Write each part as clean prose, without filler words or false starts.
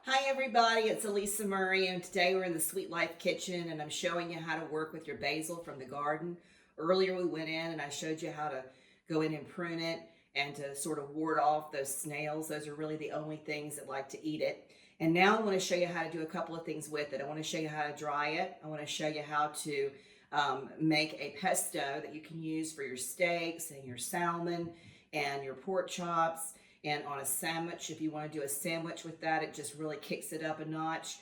Hi everybody, it's Alisa Murray, and today we're in the Sweet Life kitchen and I'm showing you how to work with your basil from the garden. Earlier we went in and I showed you how to go in and prune it and to sort of ward off those snails. Those are really the only things that like to eat it. And now I want to show you how to do a couple of things with it. I want to show you how to dry it. I want to show you how to make a pesto that you can use for your steaks and your salmon and your pork chops. And on a sandwich, if you want to do a sandwich with that, it just really kicks it up a notch.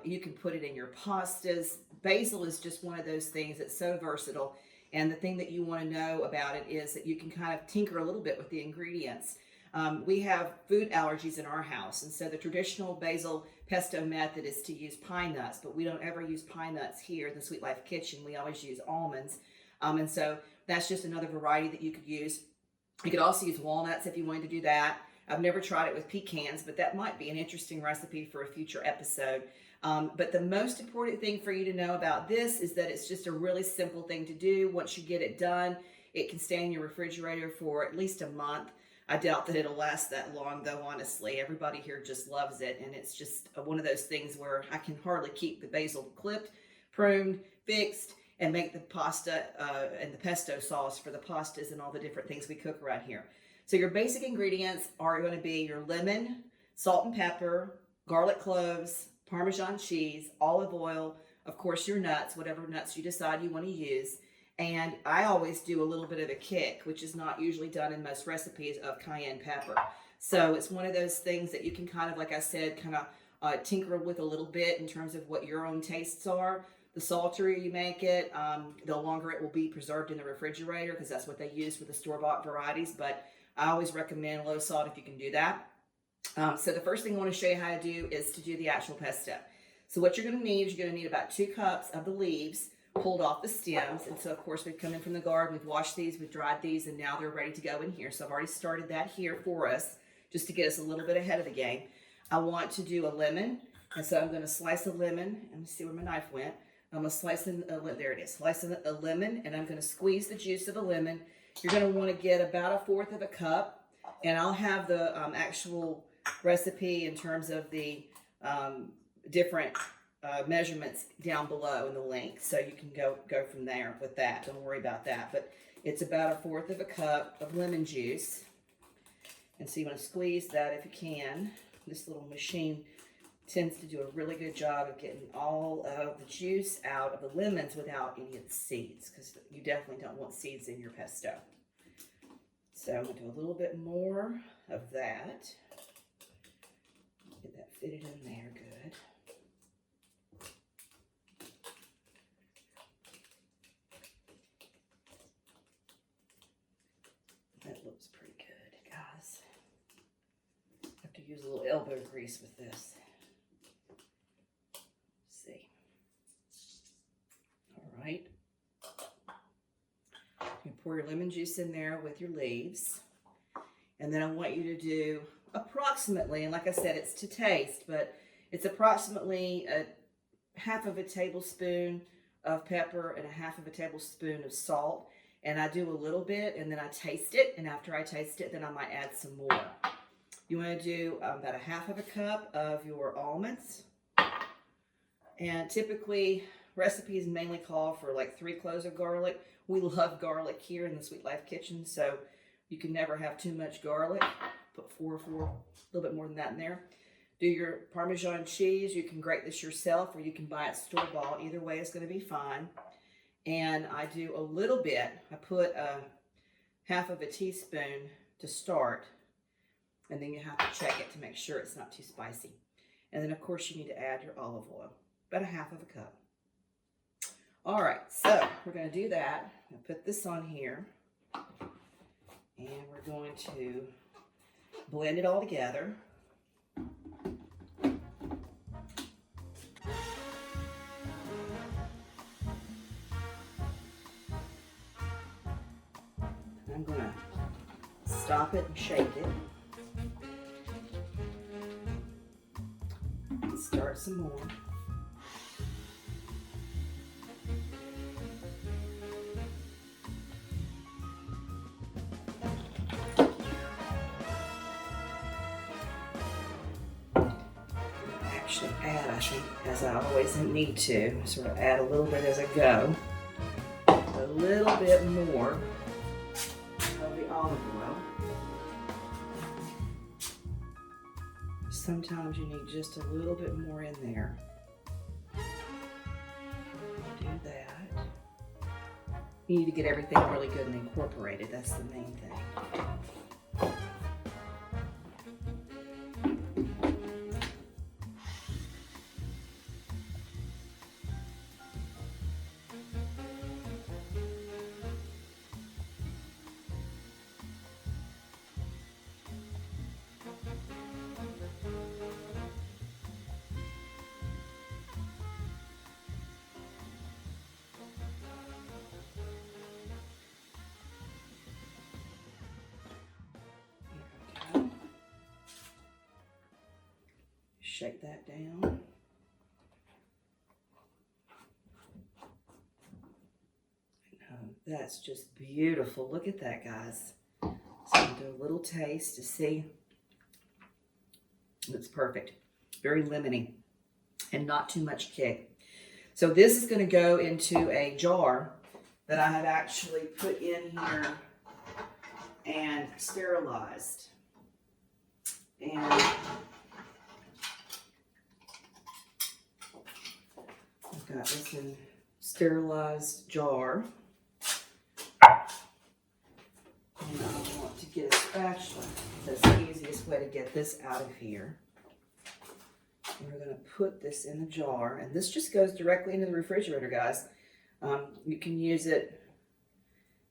You can put it in your pastas. Basil is just one of those things that's so versatile. And the thing that you want to know about it is that you can kind of tinker a little bit with the ingredients. We have food allergies in our house, and so the traditional basil pesto method is to use pine nuts, but we don't ever use pine nuts here in the Sweet Life kitchen. We always use almonds. And so that's just another variety that you could use. You could also use walnuts if you wanted to do that. I've never tried it with pecans, but that might be an interesting recipe for a future episode. But the most important thing for you to know about this is that it's just a really simple thing to do. Once you get it done, it can stay in your refrigerator for at least a month. I doubt that it'll last that long, though, honestly. Everybody here just loves it, and it's just one of those things where I can hardly keep the basil clipped, pruned, fixed, and make the pasta and the pesto sauce for the pastas and all the different things we cook around here. So your basic ingredients are going to be your lemon, salt and pepper, garlic cloves, Parmesan cheese, olive oil, of course your nuts, whatever nuts you decide you want to use. And I always do a little bit of a kick, which is not usually done in most recipes, of cayenne pepper. So it's one of those things that you can kind of, like I said, kind of tinker with a little bit in terms of what your own tastes are. The saltier you make it, the longer it will be preserved in the refrigerator, because that's what they use for the store-bought varieties. But I always recommend low salt if you can do that. So the first thing I want to show you how to do is to do the actual pesto. So what you're going to need is you're going to need about 2 cups of the leaves pulled off the stems. And so, of course, we've come in from the garden, we've washed these, we've dried these, and now they're ready to go in here. So I've already started that here for us, just to get us a little bit ahead of the game. I want to do a lemon, and so I'm going to slice a lemon. Let me see where my knife went. I'm going to slice there it is. Slice a lemon, and I'm going to squeeze the juice of a lemon. You're going to want to get about 1/4 of a cup, and I'll have the actual recipe in terms of the different measurements down below in the link, so you can go from there with that. Don't worry about that. But it's about 1/4 of a cup of lemon juice, and so you want to squeeze that if you can. This little machine tends to do a really good job of getting all of the juice out of the lemons without any of the seeds, because you definitely don't want seeds in your pesto. So I'm going to do a little bit more of that. Get that fitted in there good. That looks pretty good, guys. I have to use a little elbow grease with this. Right. You pour your lemon juice in there with your leaves. And then I want you to do approximately, and like I said, it's to taste, but it's approximately 1/2 of a tablespoon of pepper and 1/2 of a tablespoon of salt. And I do a little bit, and then I taste it. And after I taste it, then I might add some more. You want to do about 1/2 of a cup of your almonds. And typically, recipes mainly call for like 3 cloves of garlic. We love garlic here in the Sweet Life kitchen, so you can never have too much garlic. Put 4, a little bit more than that in there. Do your Parmesan cheese. You can grate this yourself, or you can buy it store-bought. Either way is going to be fine. And I do a little bit. I put 1/2 of a teaspoon to start, and then you have to check it to make sure it's not too spicy. And then, of course, you need to add your olive oil, about 1/2 of a cup. All right, so we're going to do that. I'm going to put this on here, and we're going to blend it all together. I'm going to stop it and shake it. And start some more. actually add, I think, as I always need to, sort of add a little bit as I go. A little bit more of the olive oil. Sometimes you need just a little bit more in there. Do that. You need to get everything really good and incorporated. That's the main thing. Shake that down. That's just beautiful. Look at that, guys. So I'm gonna do a little taste to see. It's perfect. Very lemony and not too much kick. So this is going to go into a jar that I have actually put in here and sterilized. And I've got this in sterilized jar. And I want to get a spatula. That's the easiest way to get this out of here. And we're going to put this in the jar. And this just goes directly into the refrigerator, guys. You can use it,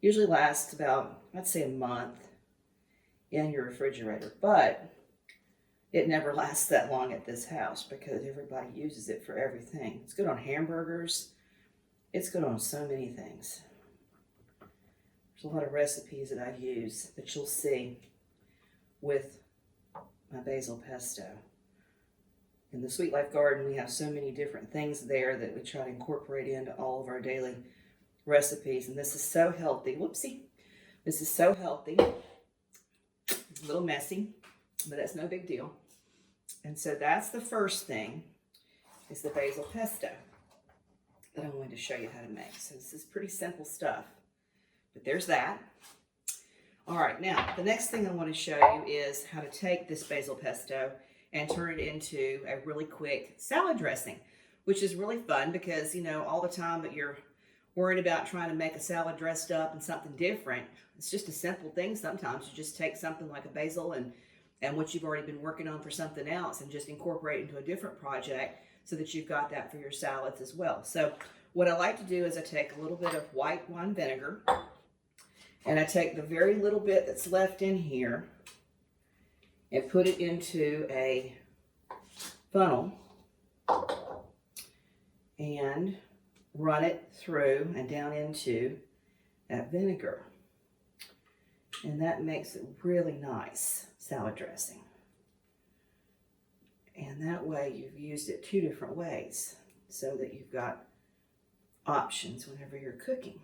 usually lasts about, I'd say, a month in your refrigerator. But it never lasts that long at this house because everybody uses it for everything. It's good on hamburgers. It's good on so many things. There's a lot of recipes that I use that you'll see with my basil pesto. In the Sweet Life Garden, we have so many different things there that we try to incorporate into all of our daily recipes. And this is so healthy. Whoopsie. This is so healthy. It's a little messy, but that's no big deal. And so that's the first thing, is the basil pesto that I'm going to show you how to make. So this is pretty simple stuff, but there's that. All right, now the next thing I want to show you is how to take this basil pesto and turn it into a really quick salad dressing, which is really fun because, you know, all the time that you're worried about trying to make a salad dressed up and something different, it's just a simple thing. Sometimes you just take something like a basil and what you've already been working on for something else and just incorporate it into a different project so that you've got that for your salads as well. So what I like to do is I take a little bit of white wine vinegar and I take the very little bit that's left in here and put it into a funnel and run it through and down into that vinegar. And that makes it really nice salad dressing. And that way you've used it two different ways so that you've got options whenever you're cooking.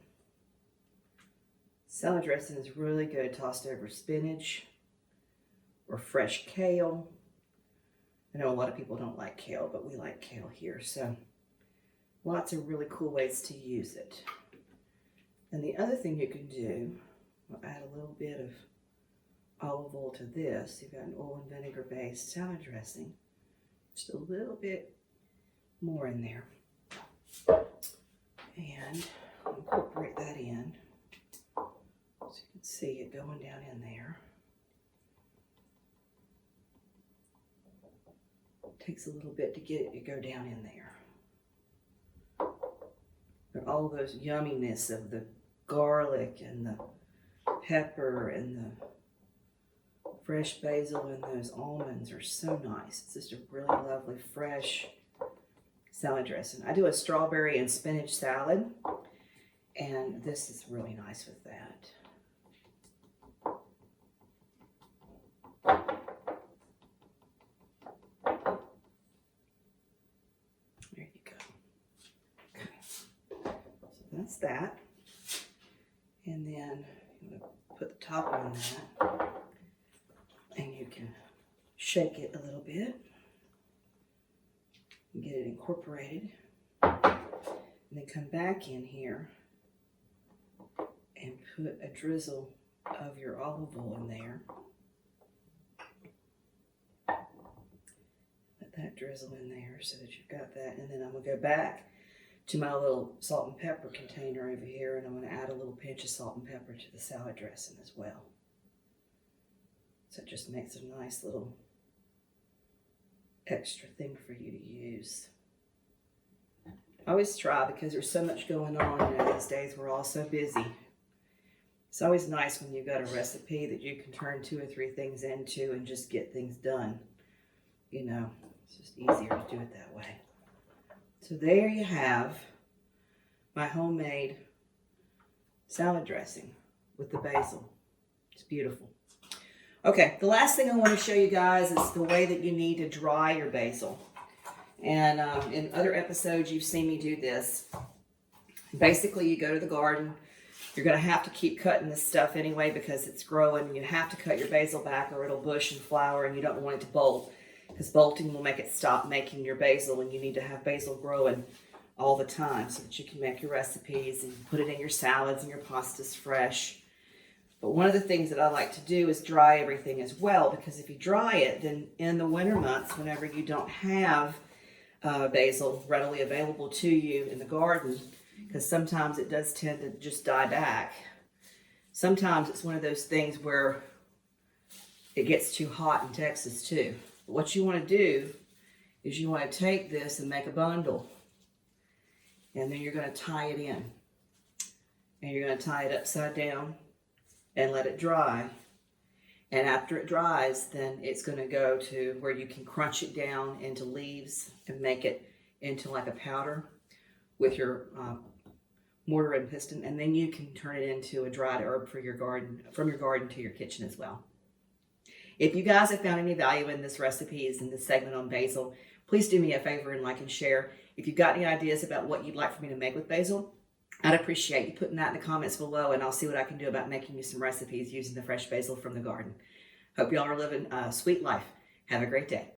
Salad dressing is really good tossed over spinach or fresh kale. I know a lot of people don't like kale, but we like kale here. So lots of really cool ways to use it. And the other thing you can do, I'll add a little bit of olive oil to this. You've got an oil and vinegar based salad dressing. Just a little bit more in there. And I'll incorporate that in. So you can see it going down in there. Takes a little bit to get it to go down in there. But all those yumminess of the garlic and the pepper and the fresh basil and those almonds are so nice. It's just a really lovely fresh salad dressing. I do a strawberry and spinach salad, and this is really nice with that. There you go. Okay. So that's that. And then I'm going to put the top on that. And you can shake it a little bit. and get it incorporated. And then come back in here and put a drizzle of your olive oil in there. Let that drizzle in there so that you've got that. And then I'm going to go back to my little salt and pepper container over here, and I'm going to add a little pinch of salt and pepper to the salad dressing as well. So it just makes a nice little extra thing for you to use. I always try, because there's so much going on, these days we're all so busy. It's always nice when you've got a recipe that you can turn 2 or 3 things into and just get things done. You know, it's just easier to do it that way. So there you have my homemade salad dressing with the basil. It's beautiful. Okay, the last thing I want to show you guys is the way that you need to dry your basil. And in other episodes, you've seen me do this. Basically, you go to the garden. You're going to have to keep cutting this stuff anyway because it's growing. You have to cut your basil back or it'll bush and flower, and you don't want it to bolt, because bolting will make it stop making your basil, and you need to have basil growing all the time so that you can make your recipes and put it in your salads and your pastas fresh. But one of the things that I like to do is dry everything as well, because if you dry it, then in the winter months, whenever you don't have basil readily available to you in the garden, because sometimes it does tend to just die back. Sometimes it's one of those things where it gets too hot in Texas too. But what you want to do is you want to take this and make a bundle, and then you're going to tie it in, and you're going to tie it upside down and let it dry. And after it dries, then it's going to go to where you can crunch it down into leaves and make it into like a powder with your mortar and piston, and then you can turn it into a dried herb for your garden, from your garden to your kitchen as well. If you guys have found any value in this recipes in this segment on basil, please do me a favor and like and share. If you've got any ideas about what you'd like for me to make with basil, I'd appreciate you putting that in the comments below, and I'll see what I can do about making you some recipes using the fresh basil from the garden. Hope y'all are living a sweet life. Have a great day.